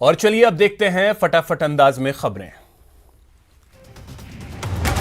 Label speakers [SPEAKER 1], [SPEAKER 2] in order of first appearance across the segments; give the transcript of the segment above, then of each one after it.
[SPEAKER 1] और चलिए अब देखते हैं फटाफट अंदाज में खबरें।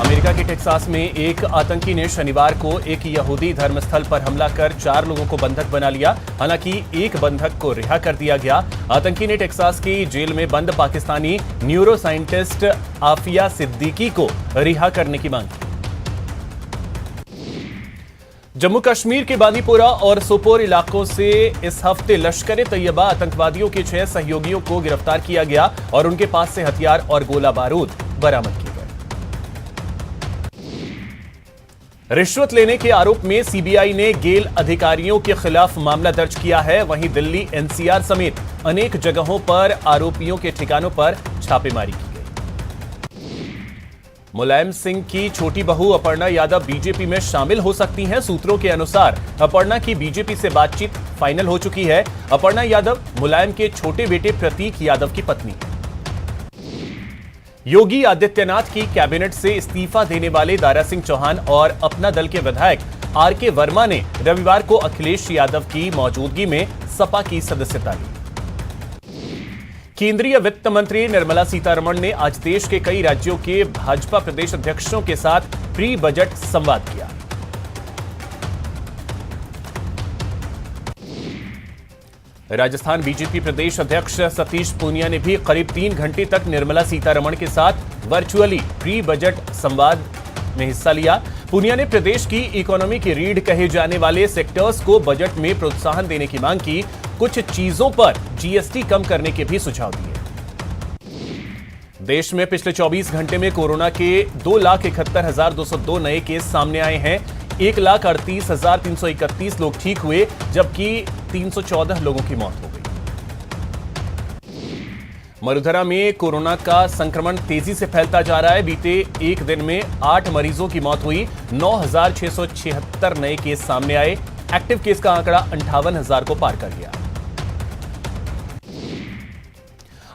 [SPEAKER 1] अमेरिका के टेक्सास में एक आतंकी ने शनिवार को एक यहूदी धर्मस्थल पर हमला कर 4 लोगों को बंधक बना लिया। हालांकि एक बंधक को रिहा कर दिया गया। आतंकी ने टेक्सास की जेल में बंद पाकिस्तानी न्यूरो साइंटिस्ट आफिया सिद्दीकी को रिहा करने की मांग की। जम्मू कश्मीर के बांदीपोरा और सोपोर इलाकों से इस हफ्ते लश्कर तैयबा आतंकवादियों के 6 सहयोगियों को गिरफ्तार किया गया और उनके पास से हथियार और गोला बारूद बरामद किए गए। रिश्वत लेने के आरोप में सीबीआई ने गेल अधिकारियों के खिलाफ मामला दर्ज किया है। वहीं दिल्ली, एनसीआर समेत अनेक जगहों पर आरोपियों के ठिकानों पर छापेमारी की गई। मुलायम सिंह की छोटी बहू अपर्णा यादव बीजेपी में शामिल हो सकती हैं। सूत्रों के अनुसार अपर्णा की बीजेपी से बातचीत फाइनल हो चुकी है। अपर्णा यादव मुलायम के छोटे बेटे प्रतीक यादव की पत्नी है। योगी आदित्यनाथ की कैबिनेट से इस्तीफा देने वाले दारा सिंह चौहान और अपना दल के विधायक आरके वर्मा ने रविवार को अखिलेश यादव की मौजूदगी में सपा की सदस्यता ली। केंद्रीय वित्त मंत्री निर्मला सीतारमण ने आज देश के कई राज्यों के भाजपा प्रदेश अध्यक्षों के साथ प्री बजट संवाद किया। राजस्थान बीजेपी प्रदेश अध्यक्ष सतीश पूनिया ने भी करीब 3 घंटे तक निर्मला सीतारमण के साथ वर्चुअली प्री बजट संवाद में हिस्सा लिया। पूनिया ने प्रदेश की इकोनॉमी की रीढ़ कहे जाने वाले सेक्टर्स को बजट में प्रोत्साहन देने की मांग की। कुछ चीजों पर जीएसटी कम करने के भी सुझाव दिए। देश में पिछले 24 घंटे में कोरोना के 2,71,202 नए केस सामने आए हैं। 1,38,331 लोग ठीक हुए, जबकि 314 लोगों की मौत हो गई। मरुधरा में कोरोना का संक्रमण तेजी से फैलता जा रहा है। बीते एक दिन में 8 मरीजों की मौत हुई। 9,676 नए केस सामने आए। एक्टिव केस का आंकड़ा 58,000 को पार कर गया।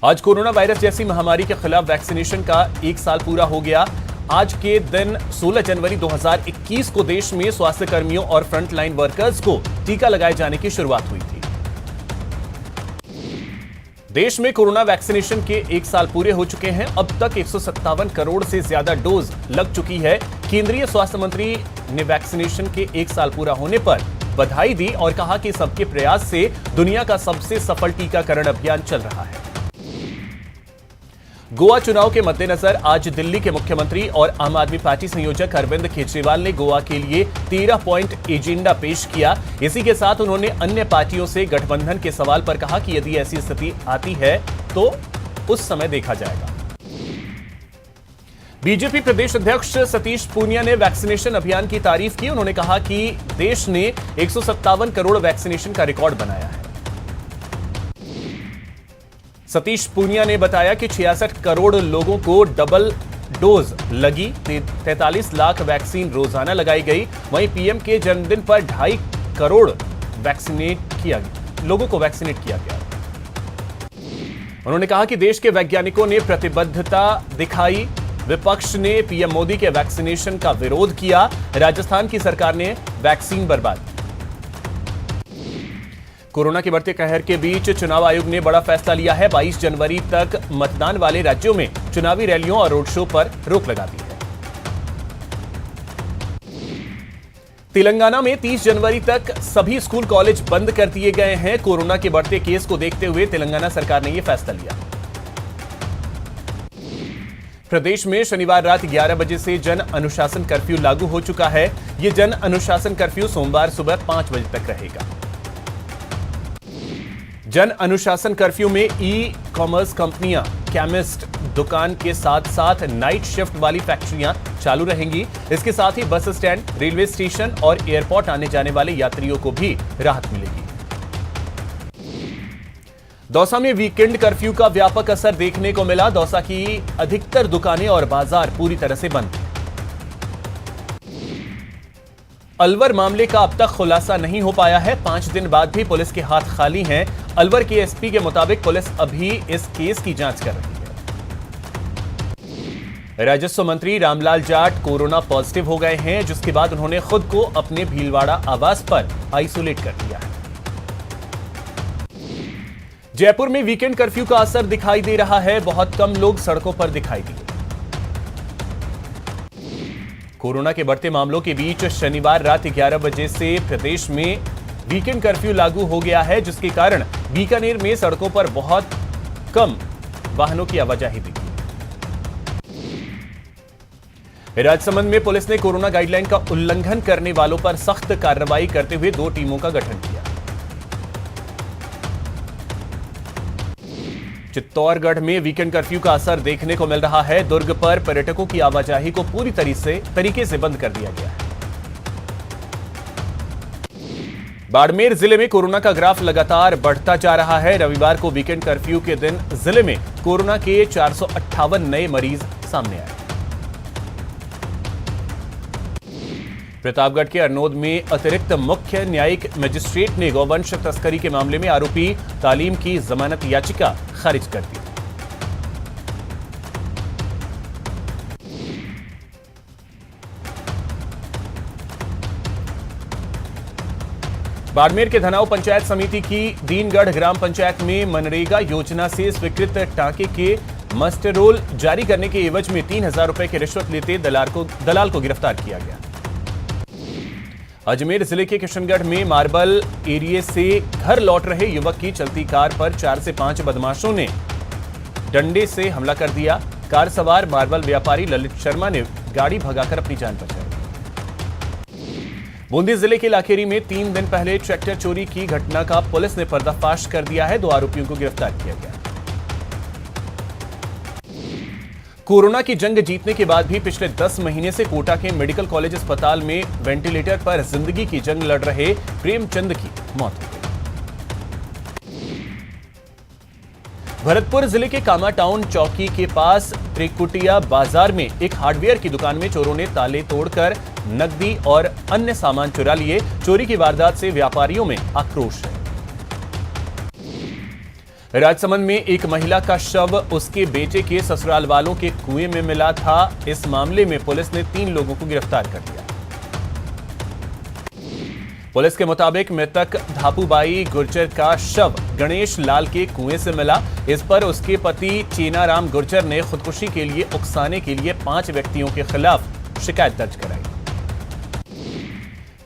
[SPEAKER 1] आज कोरोना वायरस जैसी महामारी के खिलाफ वैक्सीनेशन का 1 साल पूरा हो गया। आज के दिन 16 जनवरी 2021 को देश में स्वास्थ्य कर्मियों और फ्रंटलाइन वर्कर्स को टीका लगाए जाने की शुरुआत हुई थी। देश में कोरोना वैक्सीनेशन के 1 साल पूरे हो चुके हैं। अब तक 157 करोड़ से ज्यादा डोज लग चुकी है। केंद्रीय स्वास्थ्य मंत्री ने वैक्सीनेशन के 1 साल पूरा होने पर बधाई दी और कहा कि सबके प्रयास से दुनिया का सबसे सफल टीकाकरण अभियान चल रहा है। गोवा चुनाव के मद्देनजर आज दिल्ली के मुख्यमंत्री और आम आदमी पार्टी संयोजक अरविंद केजरीवाल ने गोवा के लिए 13 पॉइंट एजेंडा पेश किया। इसी के साथ उन्होंने अन्य पार्टियों से गठबंधन के सवाल पर कहा कि यदि ऐसी स्थिति आती है तो उस समय देखा जाएगा। बीजेपी प्रदेश अध्यक्ष सतीश पूनिया ने वैक्सीनेशन अभियान की तारीफ की। उन्होंने कहा कि देश ने 157 करोड़ वैक्सीनेशन का रिकॉर्ड बनाया है। सतीश पूनिया ने बताया कि 66 करोड़ लोगों को डबल डोज लगी। 43 लाख वैक्सीन रोजाना लगाई गई। वहीं पीएम के जन्मदिन पर 2.5 करोड़ लोगों को वैक्सीनेट किया गया। उन्होंने कहा कि देश के वैज्ञानिकों ने प्रतिबद्धता दिखाई। विपक्ष ने पीएम मोदी के वैक्सीनेशन का विरोध किया। राजस्थान की सरकार ने वैक्सीन बर्बाद की। कोरोना के बढ़ते कहर के बीच चुनाव आयोग ने बड़ा फैसला लिया है। 22 जनवरी तक मतदान वाले राज्यों में चुनावी रैलियों और रोड शो पर रोक लगा दी है। तेलंगाना में 30 जनवरी तक सभी स्कूल कॉलेज बंद कर दिए गए हैं। कोरोना के बढ़ते केस को देखते हुए तेलंगाना सरकार ने यह फैसला लिया। प्रदेश में शनिवार रात 11 बजे से जन अनुशासन कर्फ्यू लागू हो चुका है। यह जन अनुशासन कर्फ्यू सोमवार सुबह 5 बजे तक रहेगा। जन अनुशासन कर्फ्यू में ई कॉमर्स कंपनियां, केमिस्ट दुकान के साथ साथ नाइट शिफ्ट वाली फैक्ट्रियां चालू रहेंगी। इसके साथ ही बस स्टैंड, रेलवे स्टेशन और एयरपोर्ट आने जाने वाले यात्रियों को भी राहत मिलेगी। दौसा में वीकेंड कर्फ्यू का व्यापक असर देखने को मिला। दौसा की अधिकतर दुकानें और बाजार पूरी तरह से बंद हैं। अलवर मामले का अब तक खुलासा नहीं हो पाया है। 5 दिन बाद भी पुलिस के हाथ खाली हैं। अलवर के एसपी के मुताबिक पुलिस अभी इस केस की जांच कर रही है। राजस्व मंत्री रामलाल जाट कोरोना पॉजिटिव हो गए हैं, जिसके बाद उन्होंने खुद को अपने भीलवाड़ा आवास पर आइसोलेट कर दिया है। जयपुर में वीकेंड कर्फ्यू का असर दिखाई दे रहा है, बहुत कम लोग सड़कों पर दिखाई दिए। कोरोना के बढ़ते मामलों के बीच शनिवार रात 11 बजे से प्रदेश में वीकेंड कर्फ्यू लागू हो गया है, जिसके कारण बीकानेर में सड़कों पर बहुत कम वाहनों की आवाजाही दिखी। राजसमंद में पुलिस ने कोरोना गाइडलाइन का उल्लंघन करने वालों पर सख्त कार्रवाई करते हुए 2 टीमों का गठन किया। चित्तौड़गढ़ में वीकेंड कर्फ्यू का असर देखने को मिल रहा है। दुर्ग पर पर्यटकों की आवाजाही को पूरी तरीके से बंद कर दिया गया है। बाड़मेर जिले में कोरोना का ग्राफ लगातार बढ़ता जा रहा है। रविवार को वीकेंड कर्फ्यू के दिन जिले में कोरोना के 458 नए मरीज सामने आए। प्रतापगढ़ के अरनोद में अतिरिक्त मुख्य न्यायिक मजिस्ट्रेट ने गौवंश तस्करी के मामले में आरोपी तालीम की जमानत याचिका खारिज कर दी। बाड़मेर के धनाव पंचायत समिति की दीनगढ़ ग्राम पंचायत में मनरेगा योजना से स्वीकृत टांके के मस्टर रोल जारी करने के एवज में 3,000 रुपए की रिश्वत लेते दलाल को गिरफ्तार किया गया। अजमेर जिले के किशनगढ़ में मार्बल एरिया से घर लौट रहे युवक की चलती कार पर 4 से 5 बदमाशों ने डंडे से हमला कर दिया। कार सवार मार्बल व्यापारी ललित शर्मा ने गाड़ी भगाकर अपनी जान बचाई। बूंदी जिले के लाखेरी में 3 दिन पहले ट्रैक्टर चोरी की घटना का पुलिस ने पर्दाफाश कर दिया है। 2 आरोपियों को गिरफ्तार किया गया। कोरोना की जंग जीतने के बाद भी पिछले 10 महीने से कोटा के मेडिकल कॉलेज अस्पताल में वेंटिलेटर पर जिंदगी की जंग लड़ रहे प्रेमचंद की मौत हो गई। भरतपुर जिले के कामा टाउन चौकी के पास त्रिकुटिया बाजार में एक हार्डवेयर की दुकान में चोरों ने ताले तोड़कर नकदी और अन्य सामान चुरा लिए। चोरी की वारदात से व्यापारियों में आक्रोश है। राजसमंद में एक महिला का शव उसके बेटे के ससुराल वालों के कुएं में मिला था। इस मामले में पुलिस ने 3 लोगों को गिरफ्तार कर लिया। पुलिस के मुताबिक मृतक धापूबाई गुर्जर का शव गणेश लाल के कुएं से मिला। इस पर उसके पति चेनाराम गुर्जर ने खुदकुशी के लिए उकसाने के लिए 5 व्यक्तियों के खिलाफ शिकायत दर्ज कराई।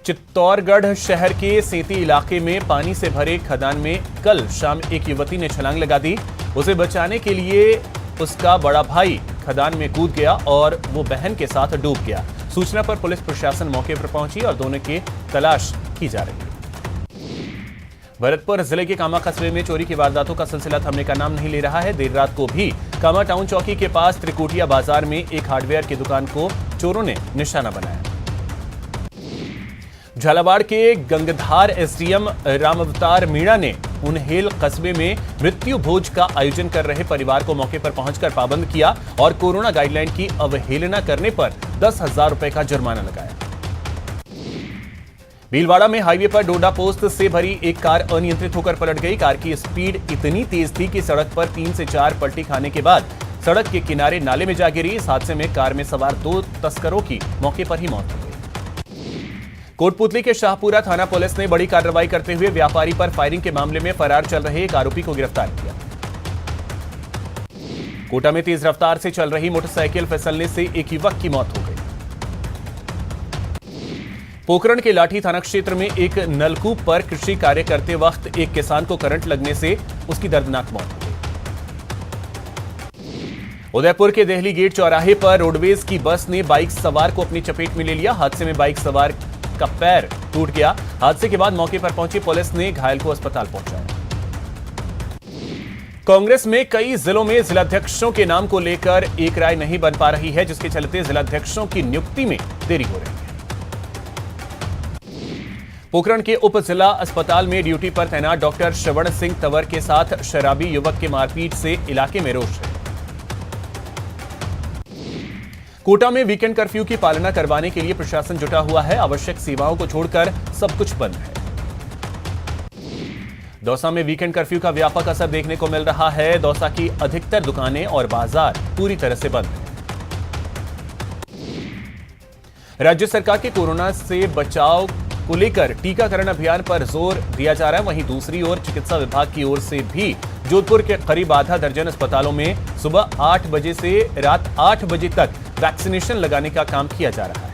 [SPEAKER 1] चित्तौड़गढ़ शहर के सेती इलाके में पानी से भरे खदान में कल शाम एक युवती ने छलांग लगा दी। उसे बचाने के लिए उसका बड़ा भाई खदान में कूद गया और वो बहन के साथ डूब गया। सूचना पर पुलिस प्रशासन मौके पर पहुंची और दोनों की तलाश की जा रही है। भरतपुर जिले के कामा कस्बे में चोरी की वारदातों का सिलसिला थमने का नाम नहीं ले रहा है। देर रात को भी कामा टाउन चौकी के पास त्रिकुटिया बाजार में एक हार्डवेयर की दुकान को चोरों ने निशाना बनाया। झालावाड़ के गंगधार एसडीएम रामअवतार मीणा ने उन्हेल कस्बे में मृत्यु भोज का आयोजन कर रहे परिवार को मौके पर पहुंचकर पाबंद किया और कोरोना गाइडलाइन की अवहेलना करने पर 10,000 रुपए का जुर्माना लगाया। भीलवाड़ा में हाईवे पर डोडा पोस्ट से भरी एक कार अनियंत्रित होकर पलट गई। कार की स्पीड इतनी तेज थी कि सड़क पर 3 से 4 पलटी खाने के बाद सड़क के किनारे नाले में जा गिरी। इस हादसे में कार में सवार 2 तस्करों की मौके पर ही मौत हो गई। कोटपुतली के शाहपुरा थाना पुलिस ने बड़ी कार्रवाई करते हुए व्यापारी पर फायरिंग के मामले में फरार चल रहे एक आरोपी को गिरफ्तार किया। कोटा में तेज रफ्तार से चल रही मोटरसाइकिल फिसलने से एक युवक की मौत हो गई। पोखरण के लाठी थाना क्षेत्र में एक नलकूप पर कृषि कार्य करते वक्त एक किसान को करंट लगने से उसकी दर्दनाक मौत हो गई। उदयपुर के देहली गेट चौराहे पर रोडवेज की बस ने बाइक सवार को अपनी चपेट में ले लिया। हादसे में बाइक सवार का पैर टूट गया। हादसे के बाद मौके पर पहुंची पुलिस ने घायल को अस्पताल पहुंचाया। कांग्रेस में कई जिलों में जिलाध्यक्षों के नाम को लेकर एक राय नहीं बन पा रही है, जिसके चलते जिलाध्यक्षों की नियुक्ति में देरी हो रही है। पोखरण के उप जिला अस्पताल में ड्यूटी पर तैनात डॉक्टर श्रवण सिंह तंवर के साथ शराबी युवक के मारपीट से इलाके में रोष है। कोटा में वीकेंड कर्फ्यू की पालना करवाने के लिए प्रशासन जुटा हुआ है। आवश्यक सेवाओं को छोड़कर सब कुछ बंद है। दौसा में वीकेंड कर्फ्यू का व्यापक असर देखने को मिल रहा है। दौसा की अधिकतर दुकानें और बाजार पूरी तरह से बंद हैं। राज्य सरकार के कोरोना से बचाव को लेकर टीकाकरण अभियान पर जोर दिया जा रहा है। वहीं दूसरी ओर चिकित्सा विभाग की ओर से भी जोधपुर के करीब आधा दर्जन अस्पतालों में सुबह 8 बजे से रात 8 बजे तक वैक्सीनेशन लगाने का काम किया जा रहा है।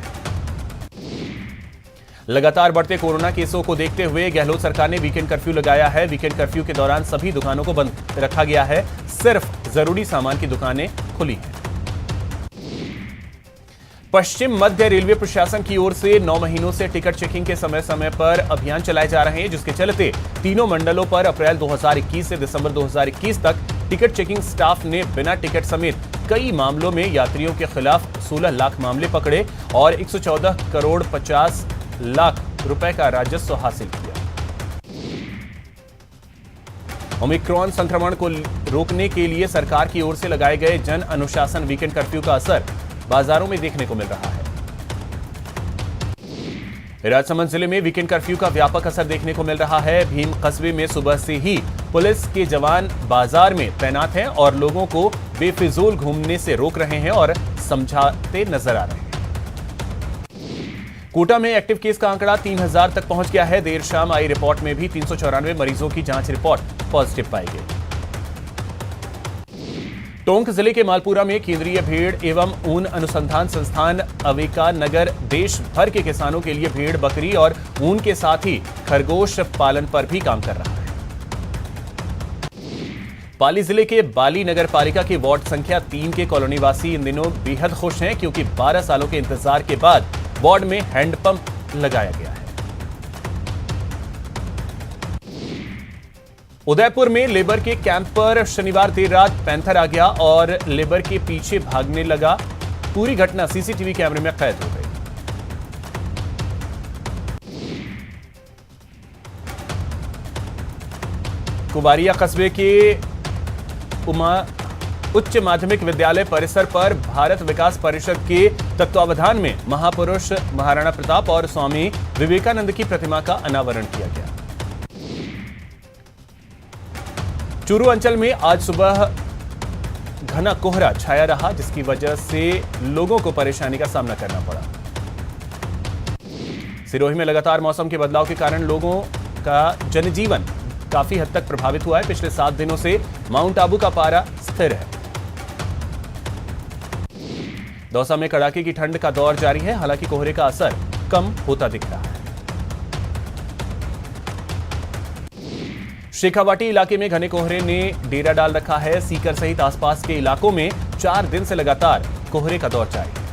[SPEAKER 1] लगातार बढ़ते कोरोना केसों को देखते हुए गहलोत सरकार ने वीकेंड कर्फ्यू लगाया है। वीकेंड कर्फ्यू के दौरान सभी दुकानों को बंद रखा गया है। सिर्फ जरूरी सामान की दुकानें खुली हैं। पश्चिम मध्य रेलवे प्रशासन की ओर से 9 महीनों से टिकट चेकिंग के समय समय पर अभियान चलाए जा रहे हैं, जिसके चलते तीनों मंडलों पर अप्रैल 2021 से दिसंबर 2021 तक टिकट चेकिंग स्टाफ ने बिना टिकट समेत कई मामलों में यात्रियों के खिलाफ 16 लाख मामले पकड़े और 114 करोड़ 50 लाख रुपए का राजस्व हासिल किया। ओमिक्रॉन संक्रमण को रोकने के लिए सरकार की ओर से लगाए गए जन अनुशासन वीकेंड कर्फ्यू का असर बाजारों में देखने को मिल रहा है। राजसमंद जिले में वीकेंड कर्फ्यू का व्यापक असर देखने को मिल रहा है। भीम कस्बे में सुबह से ही पुलिस के जवान बाजार में तैनात हैं और लोगों को बेफिजूल घूमने से रोक रहे हैं और समझाते नजर आ रहे हैं। कोटा में एक्टिव केस का आंकड़ा 3000 तक पहुंच गया है। देर शाम आई रिपोर्ट में भी 394 मरीजों की जांच रिपोर्ट पॉजिटिव पाई गई। टोंक जिले के मालपुरा में केंद्रीय भेड़ एवं ऊन अनुसंधान संस्थान अवेका नगर देश भर के किसानों के लिए भेड़, बकरी और ऊन के साथ ही खरगोश पालन पर भी काम कर रहा है। पाली जिले के बाली नगर पालिका के वार्ड संख्या 3 के कॉलोनीवासी इन दिनों बेहद खुश हैं, क्योंकि 12 सालों के इंतजार के बाद वार्ड में हैंडपंप लगाया गया है। उदयपुर में लेबर के कैंप पर शनिवार देर रात पैंथर आ गया और लेबर के पीछे भागने लगा। पूरी घटना सीसीटीवी कैमरे में कैद हो गई। कुबारिया कस्बे के उच्च माध्यमिक विद्यालय परिसर पर भारत विकास परिषद के तत्वावधान में महापुरुष महाराणा प्रताप और स्वामी विवेकानंद की प्रतिमा का अनावरण किया गया। चूरू अंचल में आज सुबह घना कोहरा छाया रहा, जिसकी वजह से लोगों को परेशानी का सामना करना पड़ा। सिरोही में लगातार मौसम के बदलाव के कारण लोगों का जनजीवन काफी हद तक प्रभावित हुआ है। पिछले 7 दिनों से माउंट आबू का पारा स्थिर है। दौसा में कड़ाके की ठंड का दौर जारी है, हालांकि कोहरे का असर कम होता दिख रहा है। शेखावाटी इलाके में घने कोहरे ने डेरा डाल रखा है। सीकर सहित आसपास के इलाकों में 4 दिन से लगातार कोहरे का दौर जारी है।